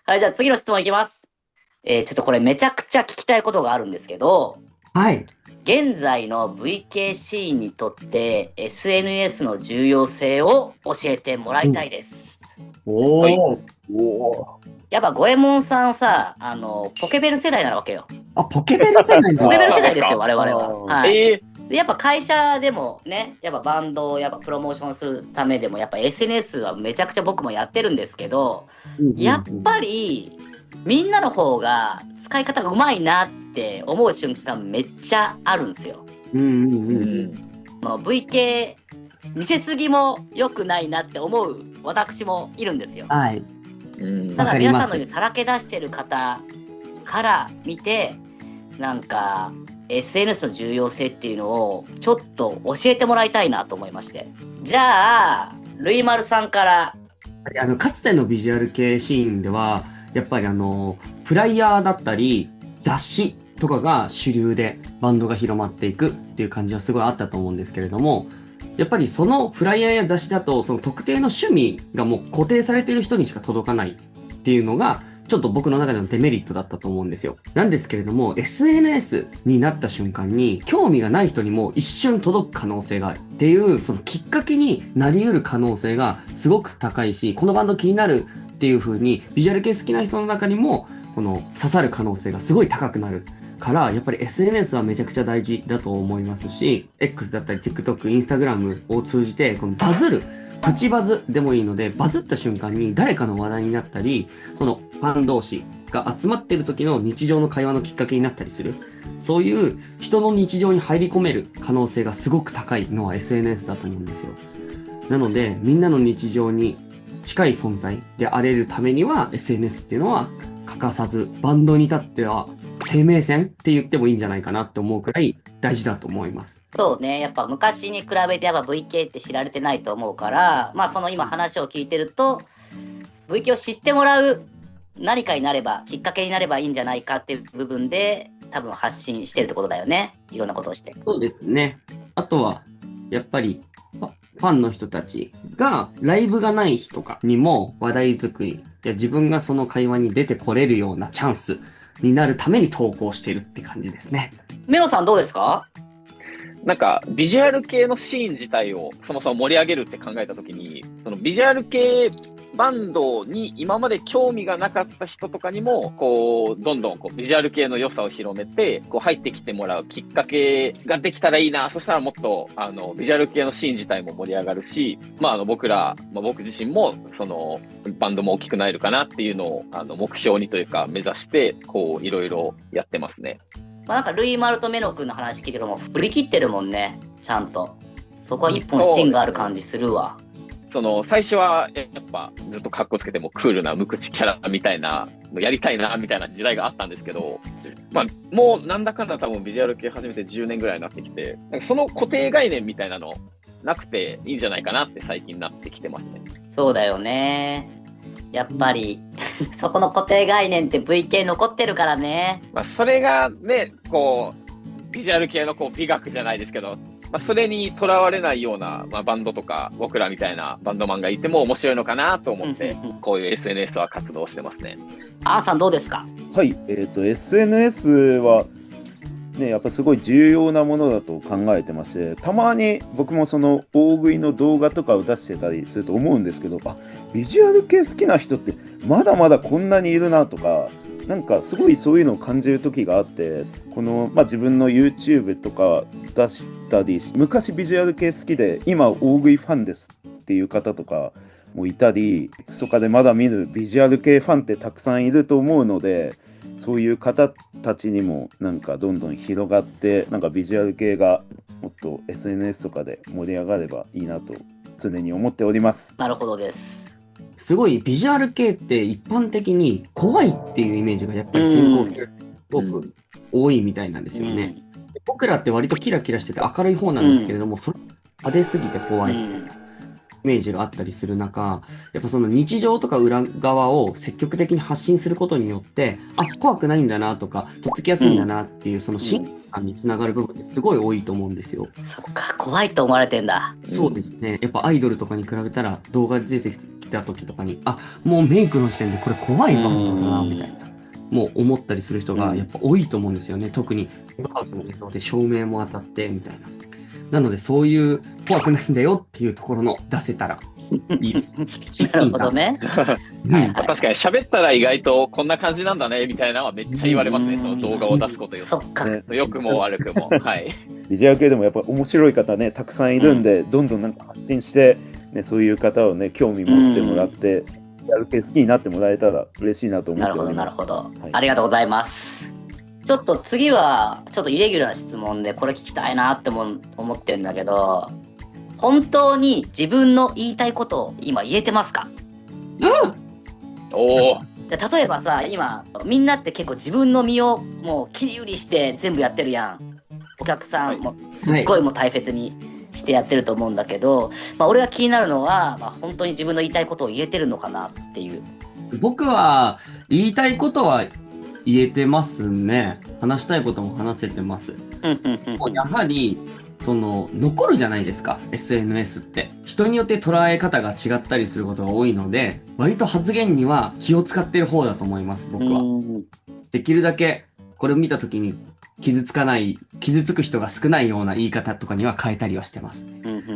はい、じゃあ次の質問いきます。ちょっとこれめちゃくちゃ聞きたいことがあるんですけど、はい。現在の VK シーンにとって SNS の重要性を教えてもらいたいです。はい。おー。おー。やっぱゴエモンさんさ、ポケベル世代なわけよ。ポケベル世代なんポケベル世代だ。ですよ、我々は。はい。えで、やっぱ会社でもね、やっぱバンドをやっぱプロモーションするためでも、やっぱ SNS はめちゃくちゃ僕もやってるんですけど、やっぱりみんなの方が使い方がうまいなって思う瞬間めっちゃあるんですよ。VK 見せすぎも良くないなって思う私もいるんですよ。はい。ただ皆さんのようわかります。にさらけ出してる方から見て、なんか SNS の重要性っていうのをちょっと教えてもらいたいなと思いまして。じゃあ、るいまるさんから。かつてのビジュアル系シーンでは、やっぱりフライヤーだったり、雑誌とかが主流でバンドが広まっていくっていう感じはすごいあったと思うんですけれども、やっぱりそのフライヤーや雑誌だと、その特定の趣味がもう固定されている人にしか届かないっていうのが、ちょっと僕の中でのデメリットだったと思うんですよ。なんですけれども、SNS になった瞬間に、興味がない人にも一瞬届く可能性があるっていう、そのきっかけになり得る可能性がすごく高いし、このバンド気になるっていう風に、ビジュアル系好きな人の中にも、この刺さる可能性がすごい高くなる。から、やっぱり SNS はめちゃくちゃ大事だと思いますし、X だったり TikTok、Instagram を通じて、このバズる、プチバズでもいいので、バズった瞬間に誰かの話題になったり、そのファン同士が集まってる時の日常の会話のきっかけになったりする。そういう人の日常に入り込める可能性がすごく高いのは SNS だと思うんですよ。なので、みんなの日常に近い存在であれるためには SNS っていうのは欠かさず、バンドに至っては生命線って言ってもいいんじゃないかなって思うくらい大事だと思います。そうね、やっぱ昔に比べてやっぱ VK って知られてないと思うから、まあその今話を聞いてると、VK を知ってもらう何かになれば、きっかけになればいいんじゃないかっていう部分で、多分発信してるってことだよね。いろんなことをして。そうですね。あとは、やっぱり、ファンの人たちが、ライブがない日とかにも話題作り、で自分がその会話に出てこれるようなチャンスになるために投稿してるって感じですね。メロさんどうですか？なんか、ビジュアル系のシーン自体をそもそも盛り上げるって考えたときに、そのビジュアル系バンドに今まで興味がなかった人とかにも、こう、どんどんこうビジュアル系の良さを広めて、こう入ってきてもらうきっかけができたらいいな。そしたらもっと、ビジュアル系のシーン自体も盛り上がるし、僕自身も、その、バンドも大きくなれるかなっていうのを、目標にというか、目指して、こう、いろいろやってますね。なんかルイマルとメノ君の話聞いてるも振り切ってるもんね、ちゃんと。そこは一本芯がある感じするわ。最初はやっぱずっとカッコつけてもクールな無口キャラみたいなのやりたいなみたいな時代があったんですけど、もうなんだかんだ多分ビジュアル系始めて10年ぐらいになってきて、なんかその固定概念みたいなのなくていいんじゃないかなって最近なってきてますね。そうだよね。やっぱりそこの固定概念って VK 残ってるからね。それがね、こう、ビジュアル系のこう美学じゃないですけど、それにとらわれないような、バンドとか僕らみたいなバンドマンがいても面白いのかなと思って、こういう SNS は活動してますね。アーさんどうですか？はい、SNS はね、やっぱすごい重要なものだと考えてまして、たまに僕もその大食いの動画とかを出してたりすると思うんですけど、ビジュアル系好きな人ってまだまだこんなにいるなとか、なんかすごいそういうのを感じる時があって、この、自分の YouTube とか出したり、昔ビジュアル系好きで今大食いファンですっていう方とかもいたり、とかでまだ見るビジュアル系ファンってたくさんいると思うので、そういう方たちにもなんかどんどん広がって、なんかビジュアル系がもっと SNS とかで盛り上がればいいなと常に思っております。なるほどです。すごいビジュアル系って一般的に怖いっていうイメージがやっぱり先行すごく多いみたいなんですよね。僕らって割とキラキラしてて明るい方なんですけれども、それ派手すぎて怖い。イメージがあったりする中、やっぱその日常とか裏側を積極的に発信することによって、あ、怖くないんだなとか、とっつきやすいんだなっていう、その信感につながる部分ってすごい多いと思うんですよ。そっか、怖いと思われてんだ。そうですね。やっぱアイドルとかに比べたら動画出てきた時とかに、あ、もうメイクの時点でこれ怖いバンドだな、みたいな。もう思ったりする人がやっぱ多いと思うんですよね。特にハウスの映像で照明も当たってみたいな。なのでそういう怖くないんだよっていうところの出せたらいいです。なるほどね。うん確かに喋ったら意外とこんな感じなんだねみたいなのはめっちゃ言われますね、その動画を出すことよそっか。ね良くも悪くも。はい。ビジュアル系でもやっぱ面白い方ね、たくさんいるんで、どんどんなんか発展して、ね、そういう方をね、興味持ってもらって、ビジュアル系好きになってもらえたら嬉しいなと思ってなるほど、おります。なるほど。はいありがとうございます。ちょっと次は、ちょっとイレギュラーな質問で、これ聞きたいなって思ってるんだけど、本当に自分の言いたいことを今言えてますか？おお。じゃあ例えばさ、今、みんなって結構自分の身をもう切り売りして全部やってるやん。お客さんもすっごいもう大切にしてやってると思うんだけど、まあ俺が気になるのは、まあ、本当に自分の言いたいことを言えてるのかなっていう。僕は言いたいことは言えてますね。話したいことも話せてます。やはりその残るじゃないですか、 SNS って人によって捉え方が違ったりすることが多いので、割と発言には気を使ってる方だと思います。僕はできるだけこれを見た時に傷つく人が少ないような言い方とかには変えたりはしてます。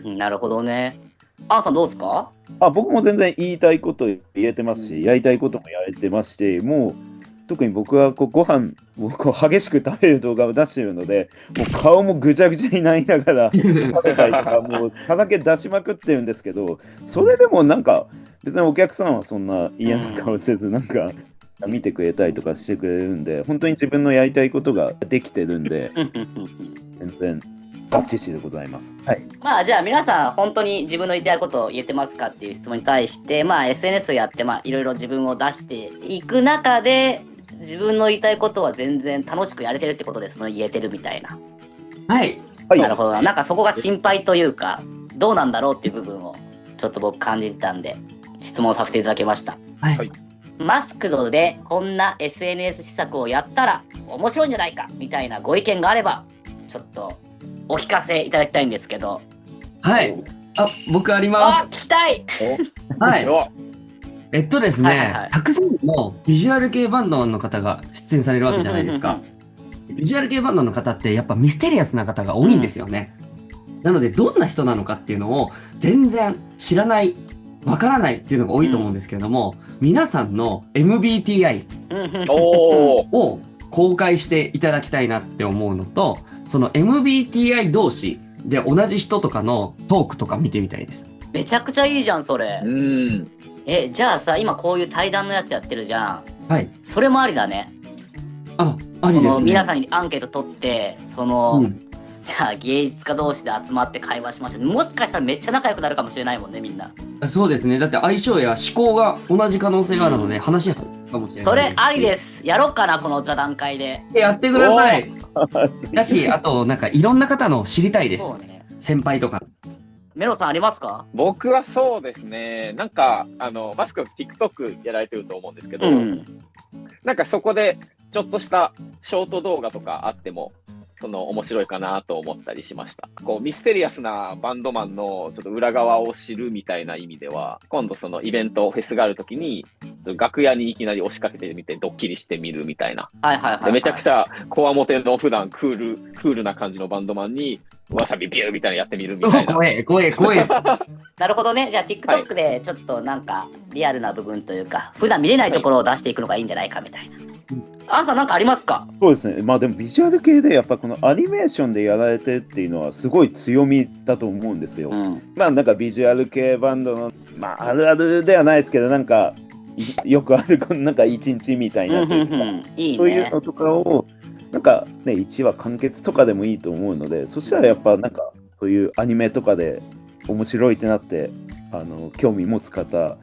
なるほどね。アンさんどうですか？僕も全然言いたいこと言えてますし、やりたいこともやれてますし、もう特に僕はこうご飯をこう激しく食べる動画を出しているので、もう顔もぐちゃぐちゃになりながら食べたりとか、もうさだけ出しまくってるんですけど、それでもなんか別にお客さんはそんな嫌な顔せず、なんか見てくれたりとかしてくれるんで、本当に自分のやりたいことができてるんで、全然バッチシでございます。はい。まあじゃあ皆さん本当に自分の言いたいことを言えてますかっていう質問に対して、まあ SNS をやっていろいろ自分を出していく中で、自分の言いたいことは全然楽しくやれてるってことですね。言えてるみたいな。はいはい。なるほどな。なんかそこが心配というか、どうなんだろうっていう部分をちょっと僕感じてたんで、質問させていただきました。はいマスクドでこんな SNS 施策をやったら面白いんじゃないかみたいなご意見があれば、ちょっとお聞かせいただきたいんですけど。はい僕ありま聞きたい。はいですね、はいはいはいたくさんのビジュアル系バンドの方が出演されるわけじゃないですか。ビジュアル系バンドの方ってやっぱミステリアスな方が多いんですよね。なのでどんな人なのかっていうのを全然知らない、わからないっていうのが多いと思うんですけれども、皆さんの MBTI を公開していただきたいなって思うのと、その MBTI 同士で同じ人とかのトークとか見てみたいです。めちゃくちゃいいじゃんそれ。じゃあさ、今こういう対談のやつやってるじゃん。はい。それもありだね。ありですね。皆さんにアンケート取ってじゃあ芸術家同士で集まって会話しましょう。もしかしたらめっちゃ仲良くなるかもしれないもんね、みんな。そうですね。だって相性や思考が同じ可能性があるので、話しやすいかもしれない。それありです。やろうかな、この座談会で。やってください。だし、あとなんかいろんな方の知りたいです。そうね。先輩とか。メロさんありますか？僕はそうですね、なんかマスク TikTok やられてると思うんですけど、なんかそこでちょっとしたショート動画とかあっても面白いかなと思ったりしました。こうミステリアスなバンドマンのちょっと裏側を知るみたいな意味では、今度イベントフェスがあるときに楽屋にいきなり押しかけてみてドッキリしてみるみたいな。でめちゃくちゃこわもての普段クールな感じのバンドマンにわさびビューみたいなやってみるみたいな。怖え。なるほどね。じゃあ TikTok でちょっとなんかリアルな部分というか、普段見れないところを出していくのがいいんじゃないかみたいな。アンさんなんかありますか？そうですね。まあでもビジュアル系でやっぱこのアニメーションでやられてるっていうのはすごい強みだと思うんですよ。まあなんかビジュアル系バンドのあるあるではないですけど、なんかよくあるなんか一日みたいなというか、そういうのとかをなんかね1話完結とかでもいいと思うので、そしたらやっぱなんかそういうアニメとかで面白いってなって興味持つ方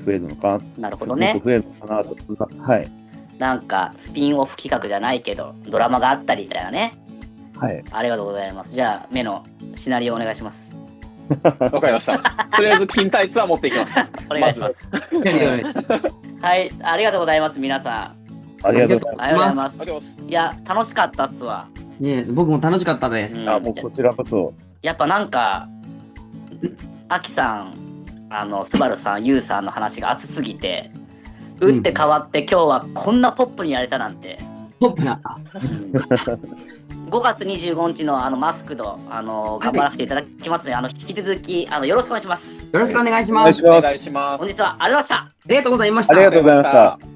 増えるのかな。なるほどね。増えるのかなと思います。はい。なんかスピンオフ企画じゃないけどドラマがあったりみたいなね。はい。ありがとうございます。じゃあ目のシナリオお願いします。わかりました。とりあえず金タイツは持っていきます。お願いします。はい、ありがとうございます、皆さん。ありがとうございまありがとうございますありがとうございます。いや、楽しかったっすわ。ね僕も楽しかったです。うんす。もうこちらこそ。やっぱなんか、アキさん、スバルさん、ユウさんの話が熱すぎて、打って変わって今日はこんなポップにやれたなんて。ポップな。5月25日のマスクド、頑張らせていただきますので、引き続きよろしくお願いします。よろしくお願いしお願ます。おいします。願いします。本日はありがとうございました。ありがとうございました。ありがとうございました。